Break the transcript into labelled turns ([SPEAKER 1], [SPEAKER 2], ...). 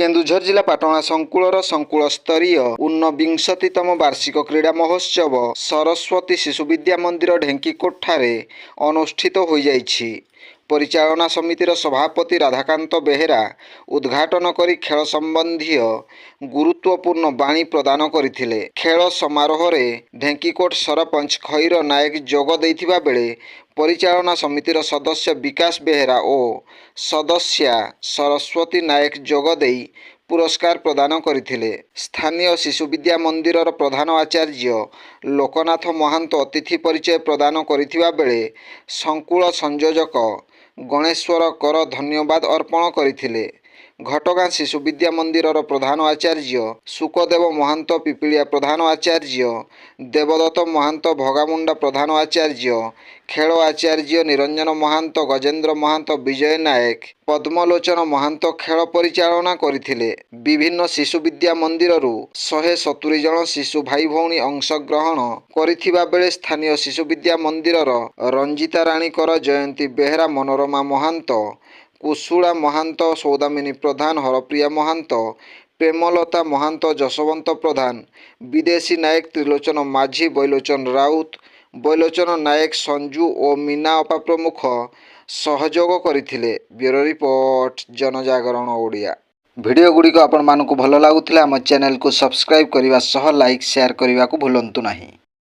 [SPEAKER 1] केन्दुझर जिला पाटणा संकुलर संकुल स्तरीय ऊनविंशतितम वार्षिक क्रीड़ा महोत्सव सरस्वती शिशु विद्या मंदिर ढेंकीकोट ठारे अनुष्ठित हो जाइछि। परिचालना समितिर सभापति राधाकांत बेहेरा उद्घाटन करी खेल संबंधी गुरुत्वपूर्ण बाणी प्रदान करथिले। खेल समारोह रे ढेंकीकोट सरपंच खैर नायक जोग दैथिबा बेले परिचालना समितिर सदस्य विकास बेहेरा और सदस्या सरस्वती नायक जोग देई पुरस्कार प्रदान करथिले। स्थानीय शिशु विद्या मंदिरर प्रधान आचार्य लोकनाथ महांत अतिथि परिचय प्रदान करथिबा बेले संकुल संयोजक गणेश्वर कर धन्यवाद अर्पण करथिले। घटगां शिशु विद्या मंदिरर प्रधान आचार्य सुखदेव महांत पिपिलिया प्रधान आचार्य देवदत्त महांत भगामुंडा प्रधान आचार्य खेल आचार्य निरंजन महांत गजेन्द्र महांत विजय नायक पद्मलोचन महांत खेल परिचालना करथिले। विभिन्न शिशु विद्या मंदिररू 170 जन शिशु भाई भौणी अंशग्रहण करिथिबा बेले स्थानीय शिशु विद्या मंदिरर रंजिता राणी कर जयंती बेहेरा मनोरमा महांत कुशुला महांत सौदामिनी प्रधान हरप्रिया महांत प्रेमलता महांत जशवंत प्रधान विदेशी नायक त्रिलोचन माझी बैलोचन राउत बैलोचन नायक संजू और मीना अपा प्रमुख सहयोग करथिले। ब्यूरो रिपोर्ट जनजागरण ओडिया। वीडियो गुडी को आपण मानकु भलो लागुथिला हम चैनल को सब्सक्राइब करिवा सह लाइक शेयर करिवा को भूलंतु नाही।